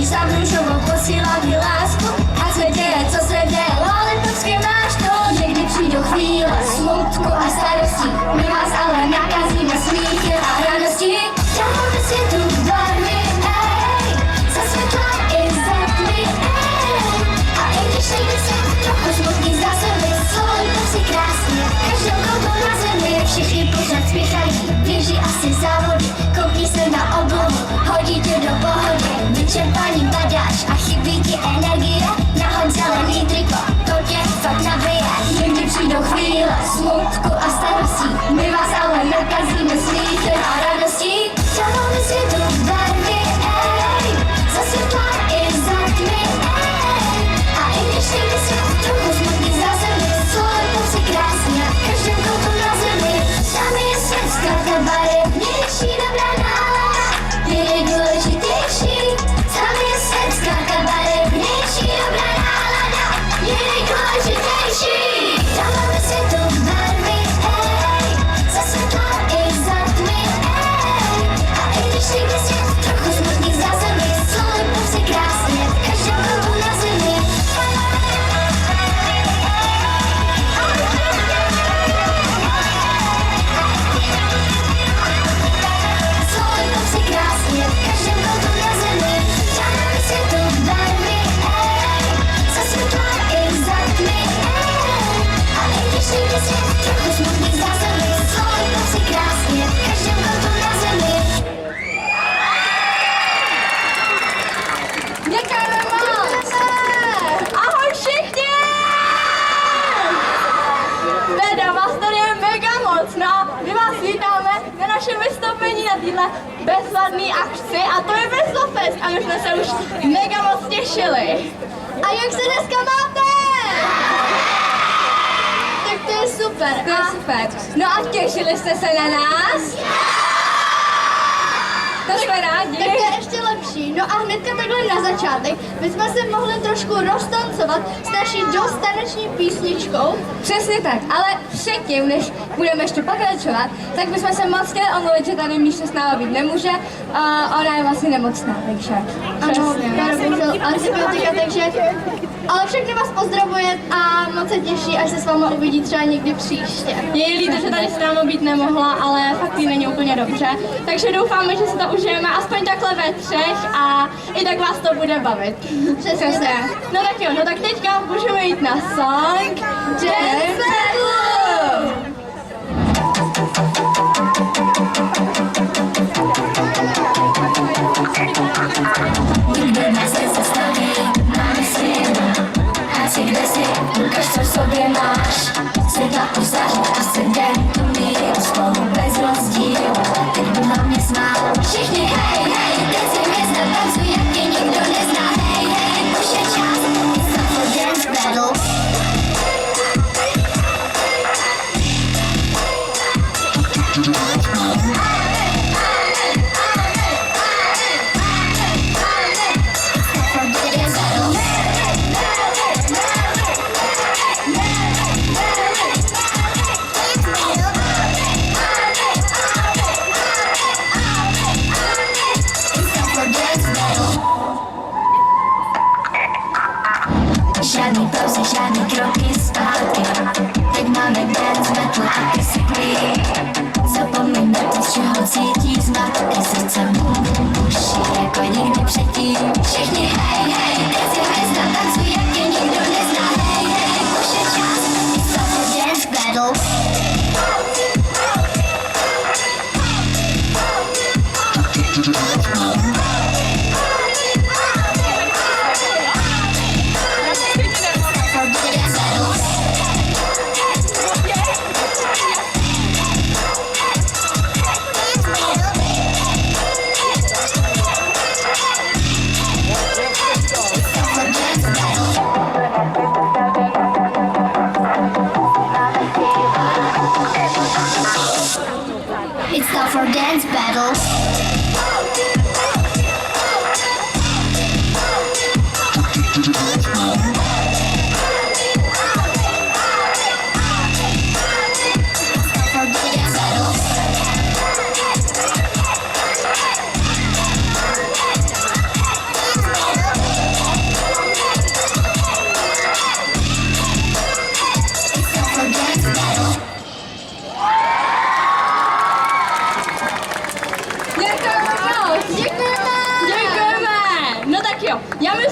za růžovou posílám ti lásku. A se děje, co se dělo, ale prostě máš to. Někdy přijdou chvíle smutku a starostí, my vás ale nakazíme smíchem a radostí. Dáváme světu barvy, ej, za světla i za tmy, ej. A i když někdy jsem trochu smutný, zdá se mi slunko si krásně. Každou koupou na zemi, všichni pořád spěchají, běží asi závody, koupí se na oblohu, hodí tě do pohody. Vyčerpaný padáš a chybí ti energie, nahoď zelený triko, to tě fakt nabije. Někdy přijdou chvíle smutku a starostí, my vás ale nakazíme smíchem a radostí. Dáváme světu barvy, ej, za světla i za tmy, ej. A i když někdy jsem trochu smutný, zdá se mi slunko si krásně. Každou koupou na zemi, tam je svět zkrátka barevnější, dobrá nálada je nejdůležitější. Tam je svět zkrátka barevnější, dobrá nálada je nejdůležitější. Dáváme světu barvy, ej, za světla i za tmy, ej. A i když někdy jsem trochu smutný, zdá se mi slunko si krásně. Každou koupou na zemi. Slunko si krásně, každou koupou na zemi. Dáváme světu barvy, ej, za světla i za tmy, ej. A i když někdy jsem trochu smutný, zdá se mi slunko si krásně. Každou koupou na zemi. Děkujeme moc! Ahoj všichni! Teda vás tady je mega moc, no my vás vítáme na našem vystoupení na téhle bezvadný akci a to je Bezlofest a my jsme se už mega moc těšili. A jak se dneska máte? Tak to je super. To je super. No a těšili jste se na nás? To jsme rádi. Tak to je ještě lepší. No a hnedka takhle na začátek bychom se mohli trošku roztancovat s naší dost taneční písničkou. Přesně tak, ale předtím, než budeme ještě pokračovat, tak bychom se moc chtěli omluvit, že tady Míša s námi být nemůže. Ona je vlastně nemocná, takže Ano, bohužel antibiotika, takže... Ale všechny vás pozdravuje a moc se těší, až se s váma uvidí třeba někdy příště. Je jí líto, že tady s námi být nemohla, ale fakt jí není úplně dobře. Takže doufáme, že si to užijeme aspoň takhle ve třech a i tak vás to bude bavit. Přesně. No tak jo, no tak teďka můžeme jít na song Dance Battle! Nikdy nás nezastaví, máme sílu. Háci, kde jsi, ukaž, co v sobě máš. Světla pozáří a se den tu míru, spolu bez rozdílu. Teď budu hlavně smát. Všichni hej, hej, teď si hvězda, tancuj, jak tě nikdo nezná. Hej, hej, už je čas, it's time for dance battle. Žádný pauzy, žádný kroky zpátky. Teď máme dance battle a ty si klid. Zapomeň na to, z čeho cítí zmatky. Srdce buší jako nikdy předtím. Všichni hej, hej, teď si hvězda, tancuj, jak tě nikdo nezná. Hej, hej, už je čas, it's time for dance battle. It's time for dance battle.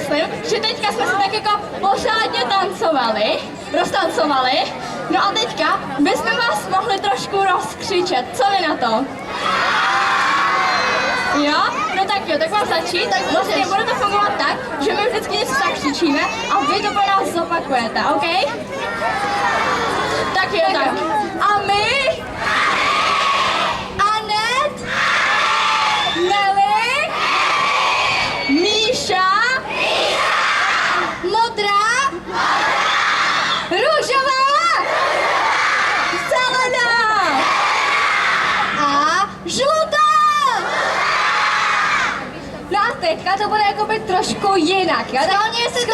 myslím, že teďka jsme se tak jako pořádně tancovali, roztancovali, no a teďka bychom vás mohli trošku rozkřičet. Co vy na to? Jo? No tak jo, tak mám začít. Tak vlastně bude to fungovat tak, že my vždycky něco zakřičíme a vy to pro nás zopakujete, OK? Tak jo, tak. A my? Anet? Nelly? Míša? Modrá? Růžová? Zelená? A žlutá? No a teďka to bude jakoby trošku jinak, jo? Schválně, jestli to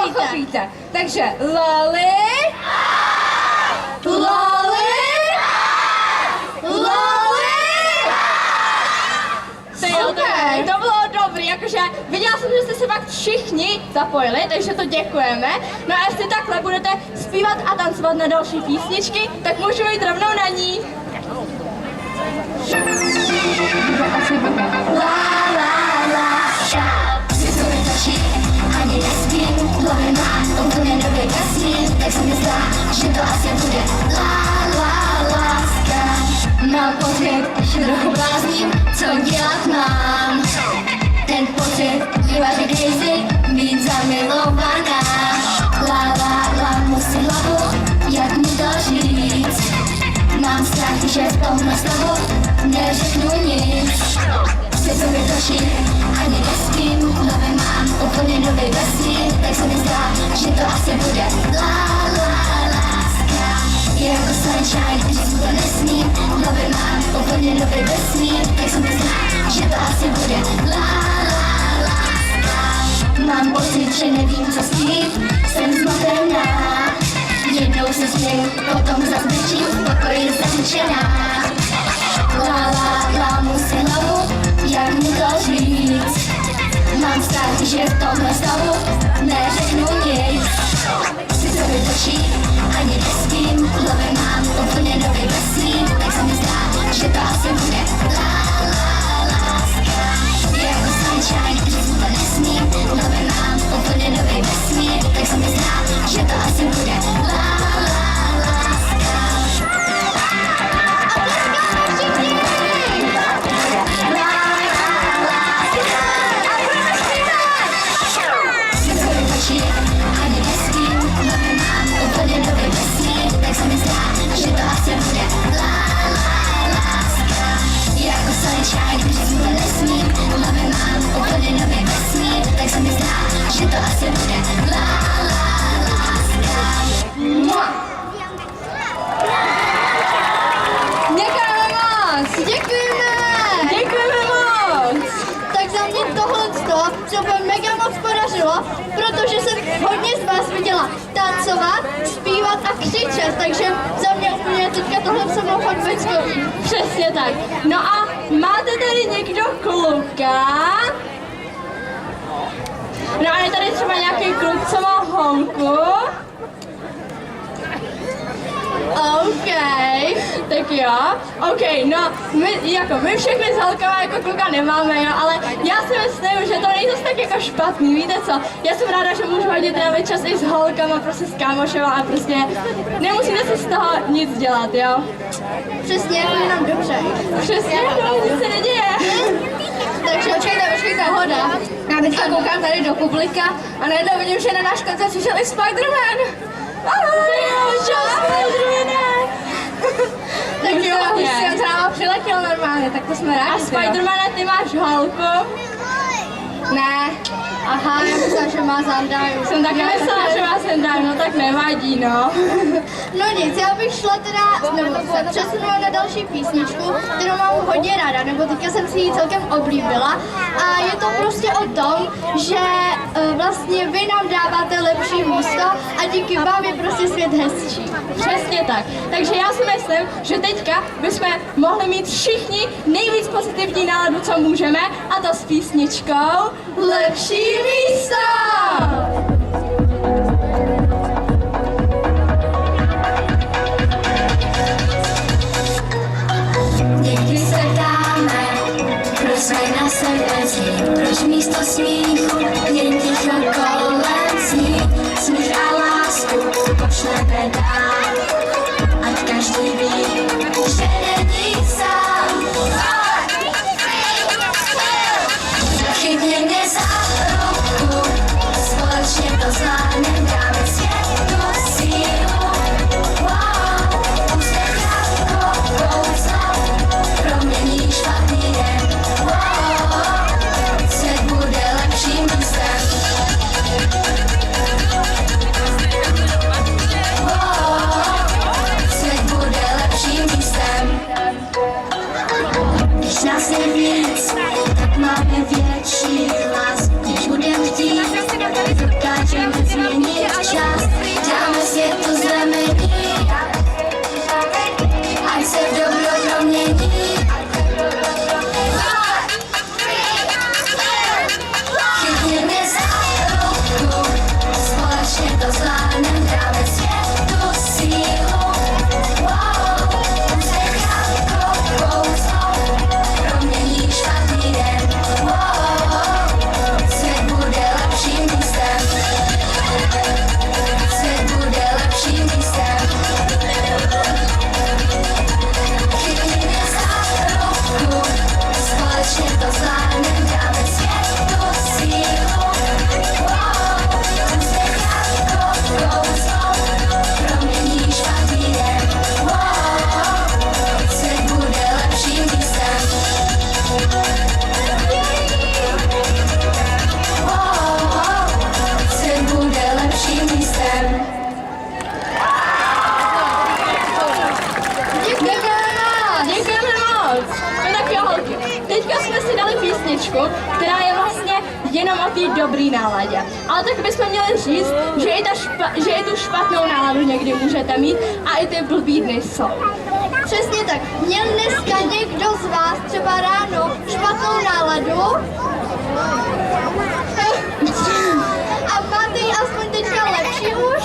pochopíte. Takže Loli, Loli, Loli. Okay. To bylo dobrý, jakože viděla jsem, že jste se fakt všichni zapojili, takže to děkujeme. No a jestli takhle budete zpívat a tancovat na další písničky, tak můžu jít rovnou na ní. Světové točí, ani nespím, hlavě má úplně nový vesmír, tak se mi zdá, že to asi bude láska. Mám pocit, že trochu blázním, co dělat mám. Ten pocit je vážně crazy, být zamilovaná. Musím hlavu, jak mu to říct. Mám strach, že v tomhle stavu neřeknu nic. Světové točí, ani nespím, hlavě mám úplně nový vesmír, tak se mi zdá, že to asi bude láska. Je jako sunshine, říct mu to nesmím, hlavě mám úplně nový vesmír, tak se mi zdá, že to asi bude láska. Mám pocit, že nevím, co s tím, jsem zmatená. Jednou se směju, potom zas brčím, v pokoji zamčená. Musím hlavu, jak mu to říct. Mám strach, že v tomhle stavu neřeknu nic. Si to vytočí, ani nespím, hlavě mám úplně nový vesmír, tak se mi zdá, že to asi bude láska. Je jako sunshine, říct mu to nesmím, hlavě mám úplně nový vesmír, tak se mi zdá, že to asi bude láska. Ani nespím, hlavě mám úplně nový vesmír, tak se mi zdá, že to asi bude láska. Jako sunshine, když mu to nesmím, hlavě mám úplně nový vesmír, tak se mi zdá, že to asi bude láska. Děkujeme moc! Děkujeme! Děkujeme moc! Tak za mě tohleto se úplně mega moc podařilo, protože jsem hodně z vás viděla tancovat, zpívat a křičet, takže za mě úplně teďka tohle se mnou fakt veckový. Přesně tak. No a máte tady někdo kluka? No a je tady třeba nějaký kluk, co má holku? OK, tak jo, OK, no, my všechny s holkama jako kluka nemáme, jo, ale já si myslím, že to není zase tak jako špatný, víte co, já jsem ráda, že můžu hodně trávit čas i s holkama, prostě s kámošema a prostě nemusíte si z toho nic dělat, jo. Přesně, je nám dobře. Přesně, no, nic se neděje. Takže počkejte, hoda. Já teďka koukám tady do publika a najednou vidím, že na náš koncert přišel i Spider-Man. Ahoj, Spider-Man. Tak jo, už jsem třeba přiletěl normálně, tak to jsme rádi. A Spider-Man, ty máš holku? Ne. Aha, já myslela, že má zandaju. Jsem taky myslela, že má zandaju, no tak nevadí, no. No nic, já bych šla teda, nebo se přesunula na další písničku, kterou mám hodně ráda, nebo teďka jsem si ji celkem oblíbila. A je to prostě o tom, že vlastně vy nám dáváte lepší místo a díky vám je prostě svět hezčí. Přesně tak. Takže já si myslím, že teďka bychom mohli mít všichni nejvíc pozitivní náladu, co můžeme, a to s písničkou Lepší místo! Někdy se ptáme, proč jsme na sebe zlí, proč místo smíchu jen ticho nedá. Ať každý ví, že není sám. Chytni mě za ruku, společně to zvládnem, dáme světu sílu. Wow, úspěch jako kouzlo, promění špatný den. Wow, svět bude lepším místem. Svět bude lepším místem. Když nás je víc, tak máme větší hlas. Když budem chtít, dokážeme změnit čas. Dáme světu znamení, ať se v dobro promění. Chytni mě za ruku, společně to zvládnem, dáme světu sílu. Wow, úspěch jako kouzlo, promění špatný den. Wow, svět bude lepším místem. Svět bude lepším místem. Chytni mě za ruku, společně to zvládnem, dáme světu sílu. Wow, úspěch jako kouzlo, promění špatný den. Wow, svět bude lepším místem. Wow, svět bude lepším místem. Děkujeme moc. No tak jo, holky. Teďka jsme si dali písničku, která je vlastně jenom o té dobrý náladě. Ale tak bychom měli říct, že i tu špatnou náladu někdy můžete mít a i ty blbý dny jsou. Přesně tak. Měl dneska někdo z vás třeba ráno špatnou náladu? A máte ji aspoň teďka lepší už?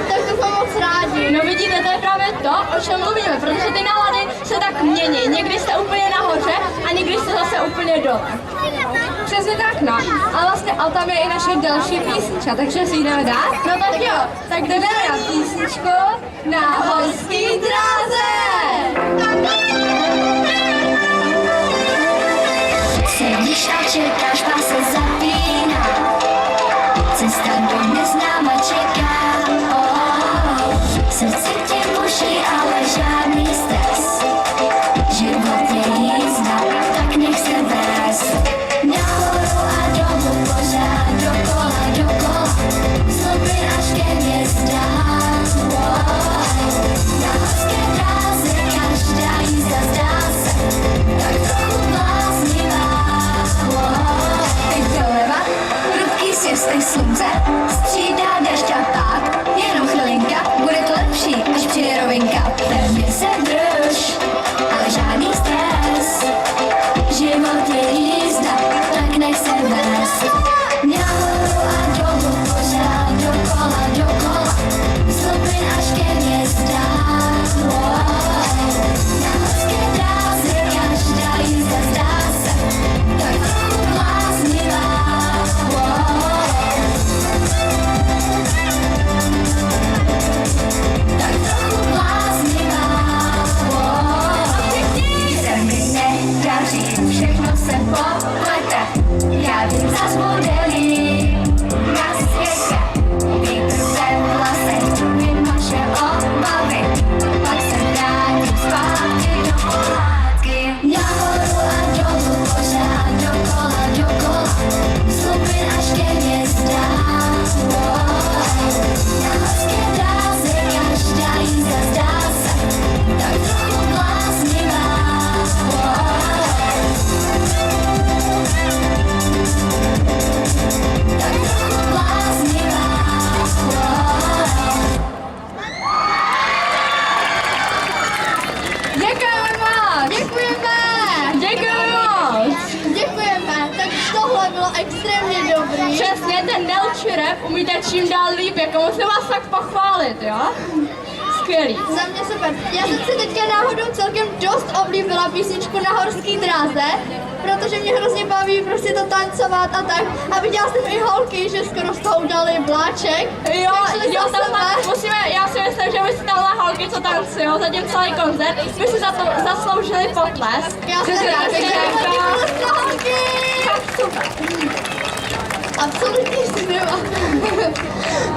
Tak to jsme moc rádi. No vidíte, to je právě to, o čem mluvíme, protože ty nálady se tak mění. Někdy jste úplně nahoře a někdy jste zase úplně dole. Přesně tak, no. A vlastně, ale tam je i naše další písnička, takže si jdeme dát? No tak jo, tak jdeme na písničku na horský dráze. Sedíš a čekáš, pás se zapíná. Cesta do neznáma čeká. Srdce tě buší, ale žádný stres. Život je jízda, tak nech se vést. Nahoru a dolů, pořád dokola, dokola. Zlobit až ke hvězdám. Na horské dráze každá jízda zdá se tak trochu bláznivá. Teď doleva, prudký svěstek slunce, střídá dešť a pád. Jenom chvilinka, bude to lepší, až přijde rovinka. Pevně se drž, ale žádný stres. Život je jízda, tak nech se vést. Nahoru a dolů, pořád dokola, dokola. Zlobit až ke hvězdám. Na horské dráze každá jízda zdá se tak trochu bláznivá. Tak trochu bláznivá. Se mi nedaří, všechno se poplete. Já vím, zas bude líp na světě. Vítr ve vlasech, vím naše obavy. Pak se vrátím zpátky do pohádky. Nahoru a dolů, pořád dokola, dokola. Zlobit až ke hvězdám. Na horské dráze každá jízda zdá se tak trochu bláznivá. Tak trochu bláznivá. Děkujeme moc. Děkujeme moc. Děkujeme. Tak tohle bylo extrémně dobrý. Přesně, ten Nelči rap umíte čím dál líp, jako musím vás tak pochválit, jo? Skvělý. Za mě super. Já jsem si teďka náhodou celkem dost oblíbila písničku na horský dráze. protože mě hrozně baví prostě to tancovat a tak. A viděla jsem i holky, že skoro z toho udělali vláček. Jo, já si myslím, že my si tamhle holky, co tancujou za tím celý koncert, my si za to zasloužili potlesk. Já jsem ráda, holky! Absolutně skvělá.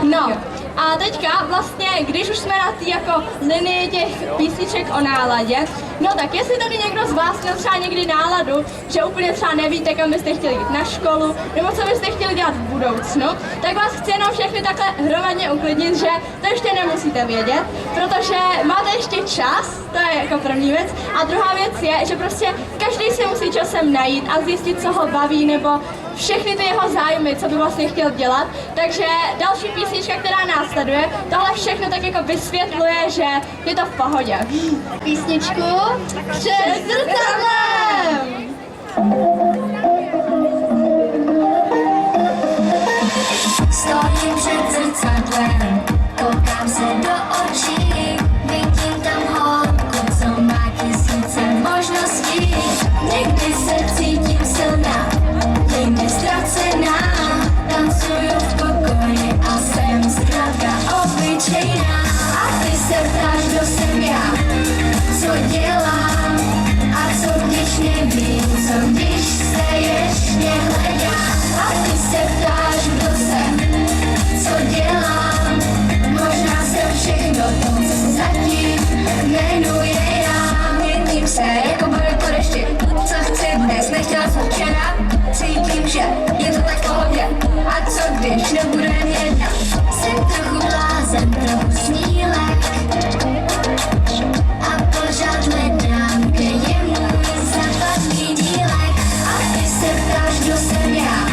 No, a teďka vlastně, když už jsme na té jako linii těch písniček o náladě, no tak jestli tady někdo z vás měl třeba někdy náladu, že úplně třeba nevíte, kam byste chtěli jít na školu, nebo co byste chtěli dělat v budoucnu, tak vás chci jenom všechny takhle hromadně uklidnit, že to ještě nemusíte vědět, protože máte ještě čas, to je jako první věc, a druhá věc je, že prostě každý si musí časem najít a zjistit, co ho baví, nebo všechny ty jeho zájmy, co by vlastně chtěl dělat. Takže další písnička, která následuje, tohle všechno tak jako vysvětluje, že je to v pohodě. Písničku Před zrcadlem! Stojím před zrcadlem, koukám se do očí, vidím tam holku, co má tisíce možností. Někdy se cítím silná, někdy ztracená, tancuju v pokoji a jsem zkrátka obyčejná. A ty se ptáš, kdo jsem já, co dělám a co když nevím, co když se ještě hledám. A ty se ptáš, kdo jsem, co dělám, možná jsem všechno to, co se zatím jmenuje já. Měním se jako barvy po dešti, co chci dnes, nechtěla jsem včera, cítím, že je to tak v pohodě. A co když nebudem jedna, jsem trochu blázen, trochu snílek a pořád hledám, kde je můj západný dílek. A ty se ptáš, kdo jsem já,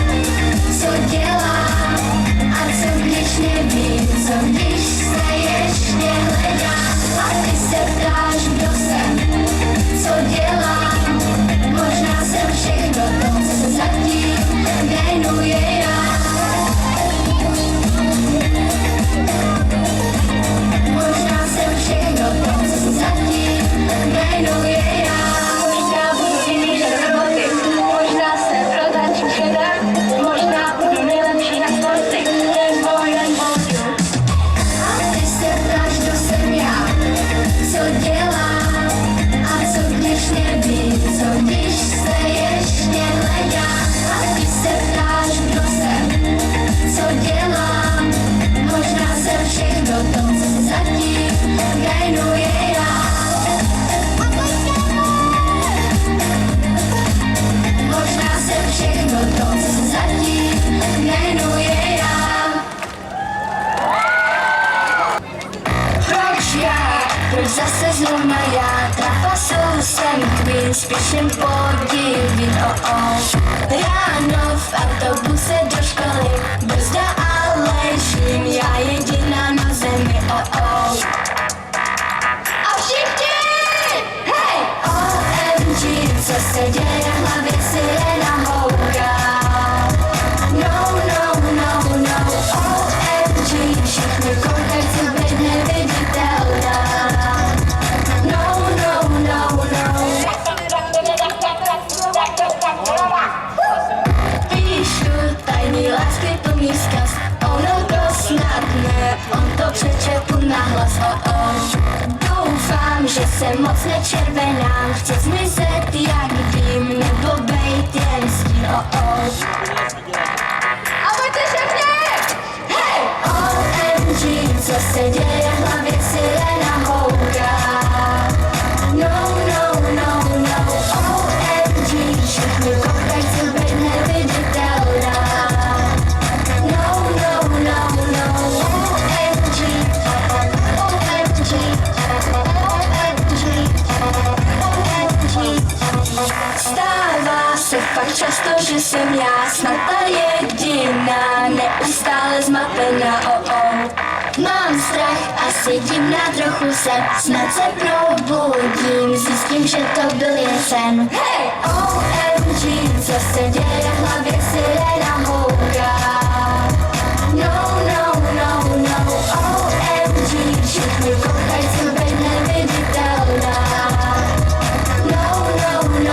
co dělám a co když nevím, co když se ještě hledám. A ty se ptáš, kdo jsem, co dělám, možná jsem všechno to, co se zatím jmenuje já. Možná jsem všechno to, co se zatím jmenuje já. Možná budu vymýšlet roboty, možná se protačím předem, možná budu nejlepší na sporty, nebo jen boju. A ty se ptáš, kdo jsem já, co dělám a co když nevím, co když se ještě hledám. A ty se ptáš, kdo jsem, co dělám, možná jsem všechno to, co se zatím jmenuje já. Možná jsem všechno to, co se zatím jmenuje já. Proč já, proč zase zrovna já, trapasou jsem kvůli spíšem podivit, Ráno v autobuse do školy, brzda a ležím, já jediná na zemi, A všichni, hej! OMG, co se děje, v hlavě sirena houká. No, OMG, všichni koukají, co být neviditelná. No. Píšu tajný lásky plný vzkaz, ono to snad ne, on to přečetl nahlas, Doufám, že se moc nečervenám, chci zmizet jak dým, nebo bejt jen stín, A pojďte všichni! Hej! OMG, co se děje, v hlavě sirena houká. No, OMG, všichni koukají, co být neviditelná. No, Stává se fakt často, že jsem já snad ta jediná, neustále zmatená, Mám strach a si divná trochu se, snad se probudím, zjistím, že to byl jen sen. Hej! OMG, co se děje, v hlavě sirena houká. No, OMG, všichni koukají, co být neviditelná. No, OMG,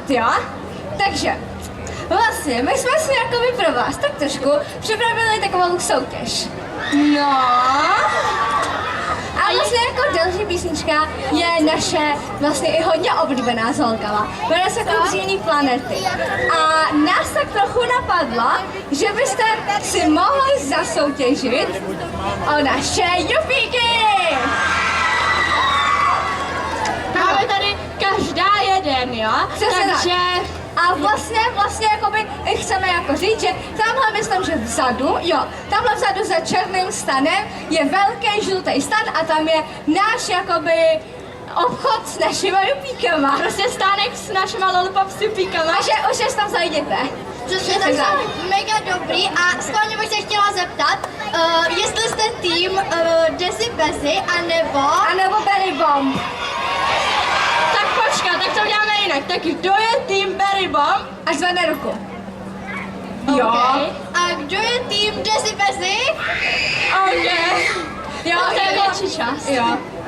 jo? Takže, vlastně, my jsme si jakoby pro vás tak trošku připravili takovou soutěž. No. A vlastně jako další písnička je naše vlastně i hodně oblíbená z Holkava. Jmenuje se Kluk z jiný planety. A nás tak trochu napadlo, že byste si mohli zasoutěžit o naše jupíky. Máme tady každá jeden, jo? Přesně Takže... A vlastně jakoby chceme jako říct, že tamhle myslím, že vzadu, jo, tamhle vzadu za černým stanem je velký žlutý stan a tam je náš jakoby obchod s našima jupíkama. Prostě stánek s našima lollipop jupíkama. Takže už je tam zajděte. Přesně, tak jsou mega dobrý a schválně bych se chtěla zeptat, jestli jste tým Desi Bezi, anebo Berry Bomb. Tak počkat, tak to uděláme jinak. Tak kdo je tým Berry Bomb? A zvedne ruku. Jo. Okay. A kdo je tým Desi Bezi? OK. Jo, to je větší část. Jo.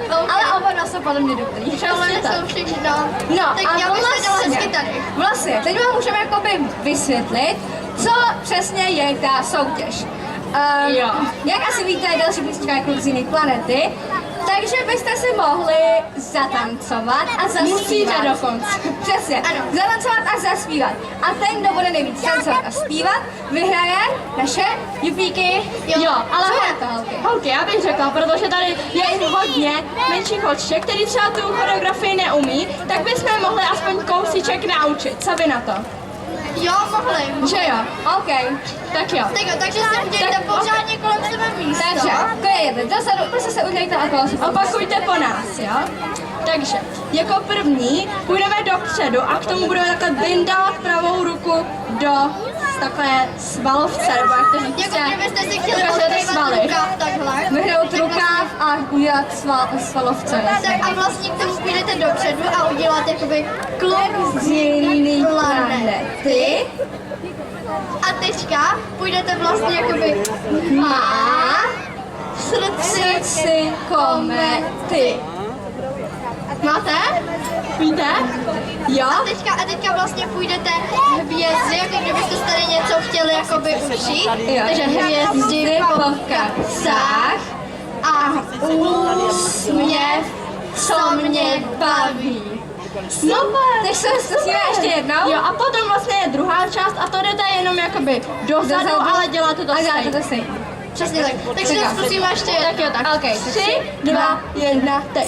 Okay. Ale oba dva jsou podle mě dobrý. Přesně tak. Jsou všechno. No, tak a já bych se dala hezky tady. Vlastně, teď vám můžeme jakoby vysvětlit, co přesně je ta soutěž. Jo. Jak asi víte, je další písnička je Kluk z jiný planety, takže byste si mohli zatancovat a zaspívat. Musíte dokonce. Přesně, Ano. zatancovat a zaspívat. A ten, kdo bude nejvíc tancovat a zpívat, vyhraje naše jupíky. Jo, ale co je to, holky? holky, já bych řekla, protože tady je i hodně menších holčiček, který třeba tu choreografii neumí, tak bychom je mohli aspoň kousíček naučit. Co vy na to? Jo, mohli. Že jo, OK. Tak jo. Tak jo, takže si udělejte Tak- pořádně kolem sebe místo. Takže, klidně, dozadu, prostě se udělejte okolo sebe. Opakujte po nás, jo? Takže, jako první půjdeme dopředu a k tomu budeme takhle bindat pravou ruku do takhle svalovce, nebo jak to říct. Jako kdybyste si chtěli Ukažete odkryvat svaly. rukáv takhle. Vyhnout tak rukáv a udělat svalovce. Tak a vlastně k tomu půjdete dopředu a uděláte jakoby kluk Z jiný planety a teďka půjdete vlastně jakoby má v srdci. srdci komety. Máte? Víte? Jo? A teďka vlastně půjdete hvězdy, jako kdybyste si tady něco chtěli jakoby učit. Jo. Takže hvězdy po kapsách a úsměv, co mě baví. Super, tak se zkusíme ještě jednou. Jo, a potom vlastně je druhá část a to jdete jenom jakoby dozadu, ale děláte to A děláte stejně. to stejně. Přesně tak. Takže to zkusíme ještě jednou. Tak jo, tak. OK, 3, 2, 1, teď.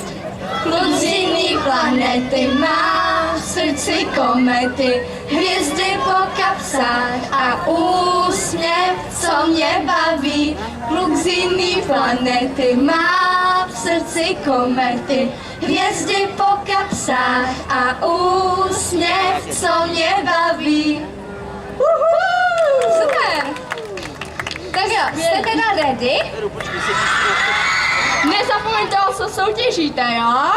Kluk z jiný planety má v srdci komety, hvězdy po kapsách a úsměv, co mě baví. Kluk z jiný planety má v srdci komety, hvězdy po kapsách a úsměv, co mě baví. Super! Tak jo, jste teda ready? Nezapomeňte, o co soutěžíte, jo?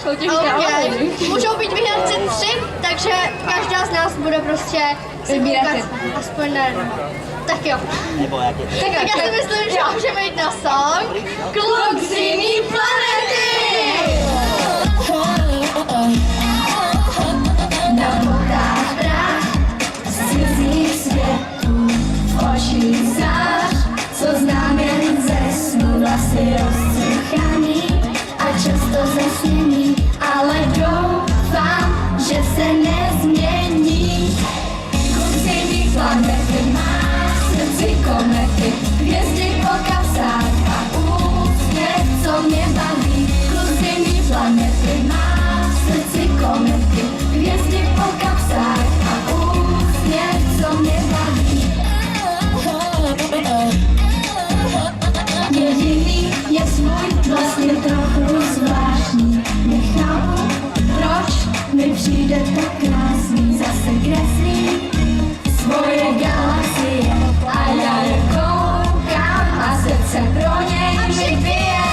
Soutěžíte o Okay. lidi. Můžou být vyhráci 3, takže každá z nás bude prostě si Vybírat koukat jedno. aspoň na jedno. Tak jo. Tak Tak já si myslím, že můžeme jít na song. Kluk z jiný planety! Na botách prach z cizích světů, v očích zář, co znám jen ze snu, vlasy rozsychaný a často zasněný, ale doufám, že se nezmění. Kluk z jiný planety má v srdci komety, hvězdy po kapsách a úsměv, co mě baví. Kluk z jiný planety má v srdci komety, hvězdy po kapsách a úsměv, co mě baví. Jediný je svůj, vlastně trochu zvláštní. Nechápu, proč mi přijde tak krásný, zase kreslí svoje galaxie a já je koukám a srdce pro něj mi bije.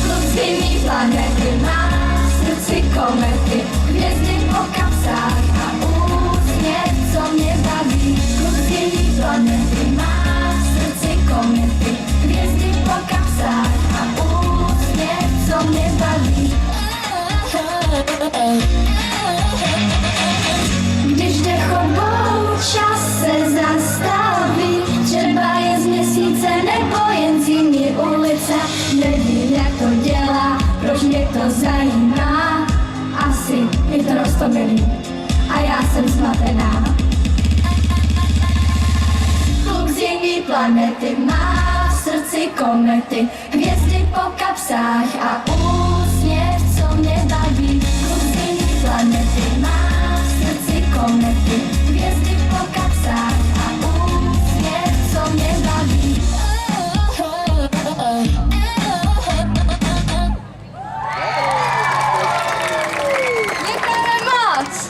Kluk z jiný planety má v srdci komety, hvězdy po kapsách a úsměv, co mě baví. Kluk z jiný planety má v srdci komety, hvězdy po kapsách a úsměv, co mě baví. srdce, nevím, jak to dělá, proč mě to zajímá. Asi je to roztomilý a já jsem zmatená. Kluk z jiný planety má v srdci komety, hvězdy po kapsách a úsměv, co mě baví. Kluk z jiný planety má v srdci komety, hvězdy po kapsách a úsměv, co mě baví. Děkujeme moc!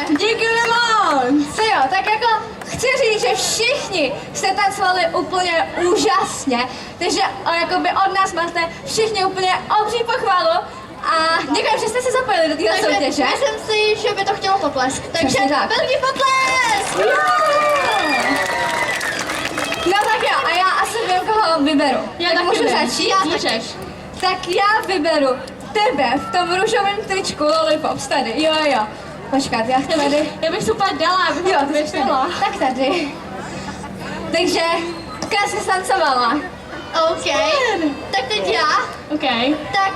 Děkujeme moc! Co jo, tak jako chci říct, že všichni jste tancovali úplně úžasně, takže jakoby od nás máte všichni úplně obří pochvalu a děkuji, že jste se zapojili do této soutěže. Myslím si, že by to chtělo potlesk. Takže Přesně tak. velký potlesk! No tak jo, a já asi vím, koho vyberu. Já tak taky můžu vím. začít? Můžeš. Tak já vyberu tebe v tom růžovém tričku Lollipops tady, jo. Počkat, já tady. Já bych super dala, abych Jo, to ty jsi tady. vyšla. Tak tady. Takže, krásně stancovala. OK. Tak teď já. OK. Tak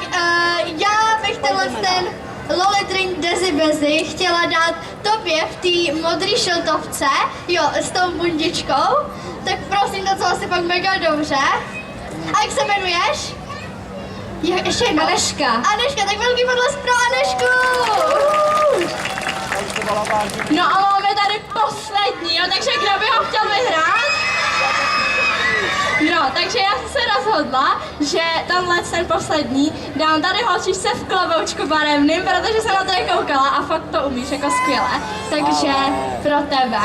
já bych ten Lolly Drink Desi Bezi chtěla dát tobě v té modré šiltovce, jo, s tou bundičkou. Tak prosím, to asi pak mega dobře. A jak se jmenuješ? Ještě jednou. Aneška. Aneška, tak velký potlesk pro Anešku! No a máme tady poslední, jo, takže kdo by ho chtěl vyhrát? No, takže já jsem se rozhodla, že ten poslední dám tady holčičce v kloboučku barevným, protože jsem na to koukala a fakt to umíš jako skvěle. Takže pro tebe.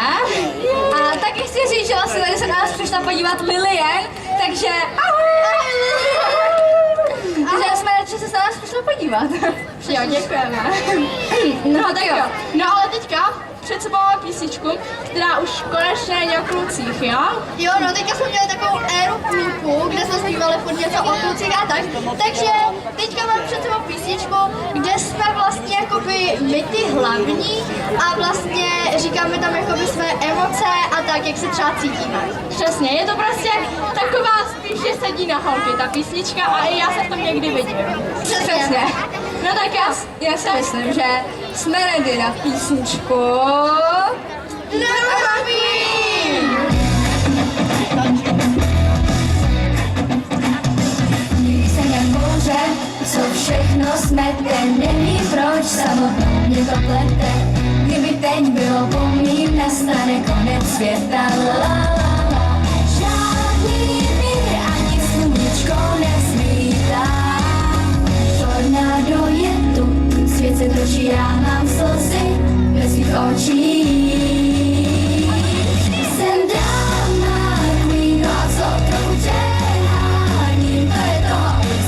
A taky chci říct, že vlastně tady se na nás přišla podívat Lilian, takže ahoj! Takže jsme rádi, že se na nás přišla podívat. Jo, děkujeme. No tak jo. No ale teďka před sebou máme písničku, která už konečně není o klucích, jo? Jo, no teďka jsme měli takovou éru kluků, kde jsme zpívali furt něco o klucích a tak. Takže teďka mám před sebou písničku, kde jsme vlastně jakoby my ty hlavní a vlastně říkáme tam jakoby své emoce a tak, jak se třeba cítíme. Přesně, je to prostě taková spíš, že sedí na holky ta písnička a i já se v tom někdy vidím. Přesně. No tak já si myslím, že jsme ready na písničku. Jsem jak bouře, co všechno smete, nevím proč samotnou mě to plete. Kdyby teď bylo po mým, nastane konec světa, la la la. Žádný vír ani sluníčko nesvítá. Tornádo je tu, svět se točí, já mám slzy ve svých očích. Jsem drama queen, no a co trochu přeháním, to je to,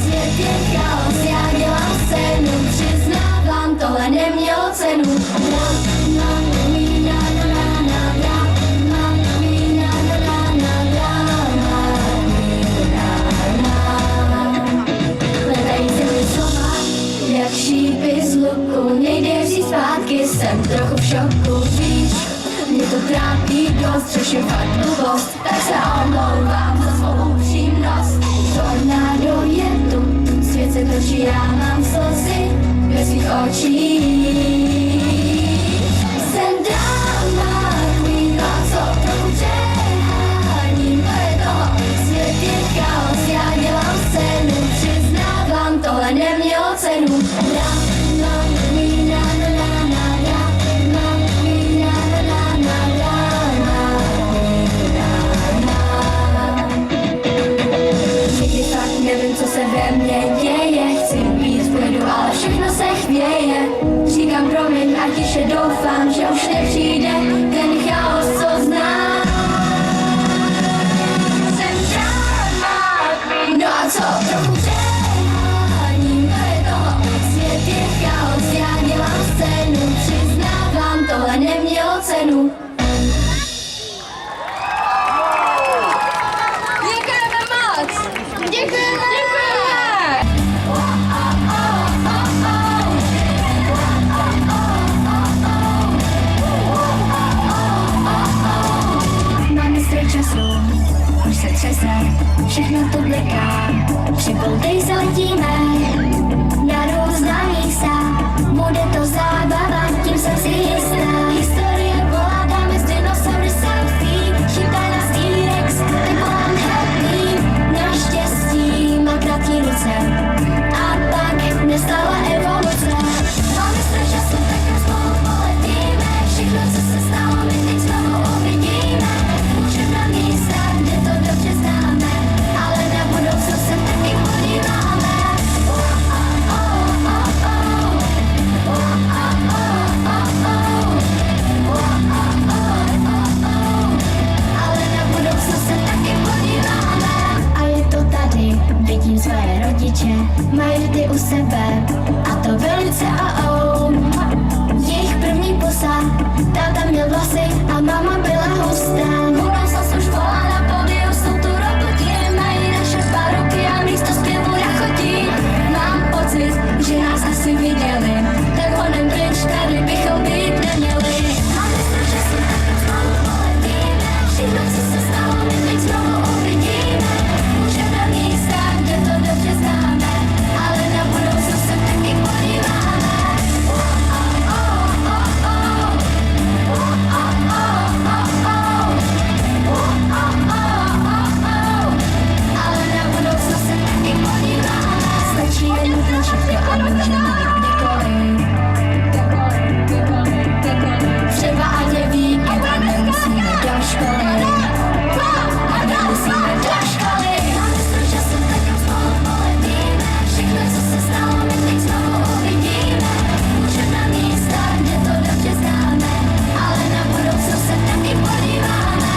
svět je chaos, já dělám scénu, přiznávám, tohle nemělo cenu. Hledají se mi slova, jak šípy z luku, nejde vzít zpátky, jsem trochu v šoku, víš, mě to trápí dost, řeším fakt blbost, tak se omlouvám za svou upřímnost. Tornádo je tu, svět se točí, já mám slzy ve svých očích. Jsem drama queen, a co trochu přeháním, to je toho, svět je chaos, já dělám scénu, přiznávám, tohle nemělo cenu. Někdy fakt nevím, co se ve mně děje, chci být v klidu, ale všechno se chvěje. Říkám promiň a tiše doufám, že už nepřijde ten chaos, co znám. Jsem drama queen, no a co trochu přeháním, to je toho, svět je chaos, já dělám scénu, přiznávám, tohle nemělo cenu. Děkujeme moc! Děkujeme! vyletíme na různá místa. Bude to zábava, tím jsem si jistá. Historie voládáme z dinosaury selfie. Chytá nás T-Rex, tak volám help me. Naštěstí má krátký ruce a tak nestala evoluce. Máme strach času, tak jen spolu poletíme. Všechno, co se stalo, my teď znovu uvidíme. Můžeme na místa, kde to dobře známe, ale na budoucnost se taky podíváme. Ale na budoucnost se taky podíváme. A je to tady, vidím své rodiče, mají ty u sebe, a to velice jejich první pusa, táta měl vlasy a máma byla hustá. Budoucnost už volá na pódiu, jsou tu roboti, mají naše paruky a místo zpěvu rachotí. Mám pocit, že nás asi viděli, tak honem pryč, tady bychom být neměli. Máme strach, že si tak znovu poletíme, všechno, co se stalo, my teď znovu uvidíme. Můžeme na místa, kde to dobře známe, ale na budoucnost se taky podíváme. Ale na budoucnost se taky podíváme. Stačí jednu tlačítko a můžeme být kdykoliv. Třeba ať je víkend a nemusíme do školy. A nemusíme do školy. Máme strach času, tak jen spolu poletíme. Všechno, co se stalo, my teď znovu uvidíme. Můžeme na místa, kde to dobře známe, ale na budoucnost se taky podíváme.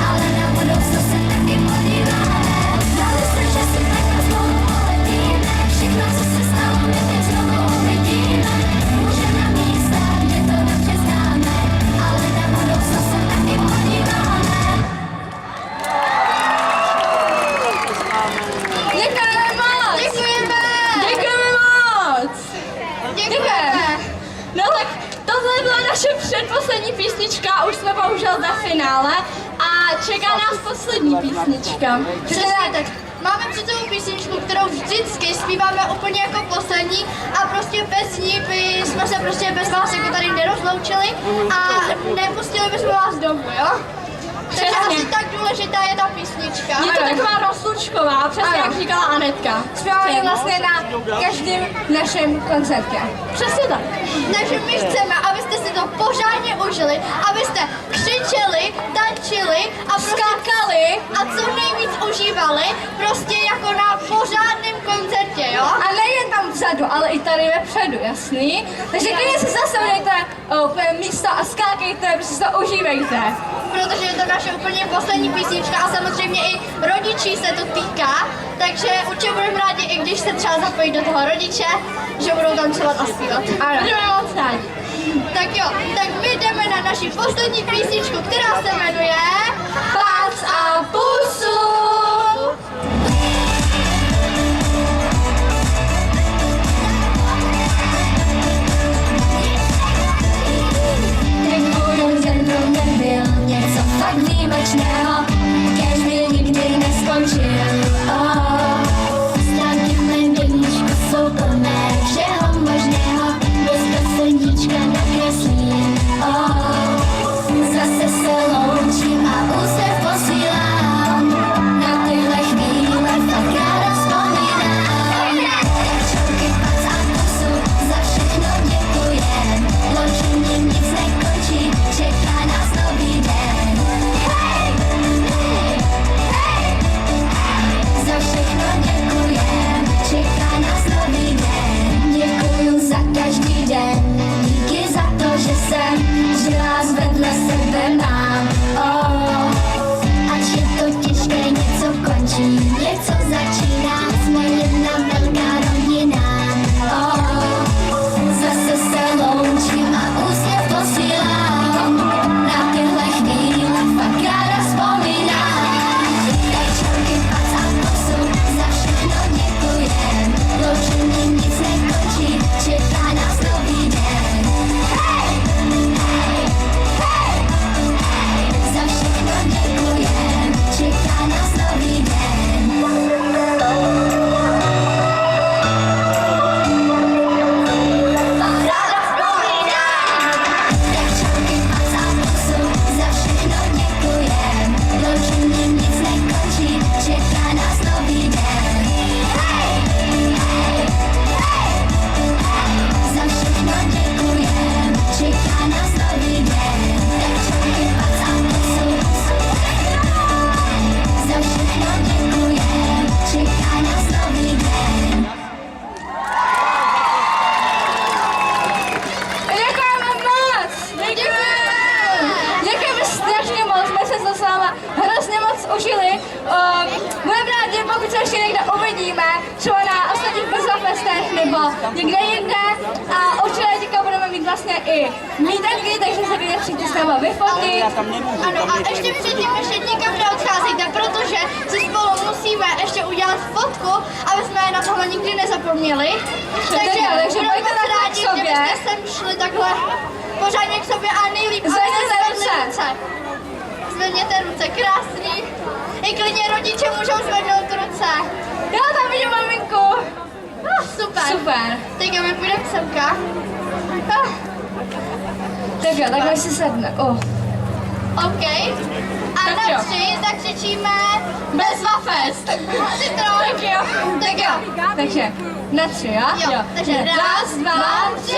Ale na budoucnost se taky podíváme. Dali se, že si tak spolu poletíme. Všechno, co se stalo, my teď znovu uvidíme. Můžeme na místa, kde to dobře známe, ale na budoucnost se taky podíváme. Děkujeme moc! Děkujeme! Děkujeme moc! Děkujeme! No tak tohle byla naše předposlední písnička, už jsme bohužel ve finále a čeká nás poslední písnička. Přesně tak. Máme před sebou písničku, kterou vždycky zpíváme úplně jako poslední a prostě bez ní by jsme se prostě bez vás jako tady nerozloučili a nepustili bychom vás domů, jo? Takže Přesně. asi tak důležitá je ta písnička. Je to taková rozlučková, přesně jak říkala Anetka. Zpíváme vlastně na každém našem koncertě. Přesně tak. Takže my chceme, abyste si to pořádně užili, abyste křičeli, tančili a prostě Skákali. a co nejvíc užívali, prostě jako na pořádném koncertě, jo? A nejen tam vzadu, ale i tady vepředu, jasný? Takže klidně si zastavujte místo a skákejte, prostě se to užívejte. Protože je to naše úplně poslední písnička a samozřejmě i rodičí se to týká, takže určitě budeme rádi, i když se třeba zapojí do toho rodiče, že budou tancovat a zpívat. Budeme moc rádi. Tak jo, tak my jdeme na naši poslední písničku, která se jmenuje Pác a pusu. Ten koncert pro mě byl něco fakt výjimečného, kež by nikdy neskončil. Stránky mé deníčku jsou plné všeho možného, bez srdíčka nakreslím. Zase se loučím a úsměv posílám. užili. Budeme rádi, pokud se ještě někde uvidíme, třeba na ostatních Bezafestech nebo někde jinde. A určitě teďka budeme mít vlastně i mítenky, takže se klidně přijďte s náma vyfotit. Ano, a ještě předtím ještě nikam neodcházejte, protože si spolu musíme ještě udělat fotku, aby jsme na tohle nikdy nezapomněli. Takže budeme pojďte takhle k rádi, sobě. kdybyste sem šli takhle pořádně k sobě a nejlíp, Zvedněte abyste ruce. Zvedněte ruce, krásný. I klidně rodiče můžou zvednout ruce. Já tam vidím maminku. Super. Super. Tak my půjdeme semka. Tak jo, takhle si sedne. OK. A Tak na jo. 3 zakřičíme Bezvafest. Citron. Tak jo. Tak jo. Takže na 3, jo? Jo, takže raz, dva, 3.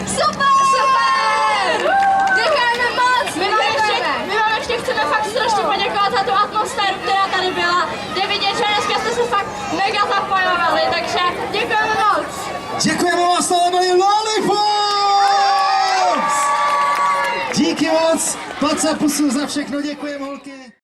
Super! Super! Děkujeme moc! My vám ještě chceme fakt strašně poděkovat za tu atmosféru, která tady byla. Jde vidět, že dneska jste se fakt mega zapojovali, takže děkujeme moc! Děkujeme moc, tohle byli Lollipops! Díky moc, 20 pusů za všechno, děkujeme holky.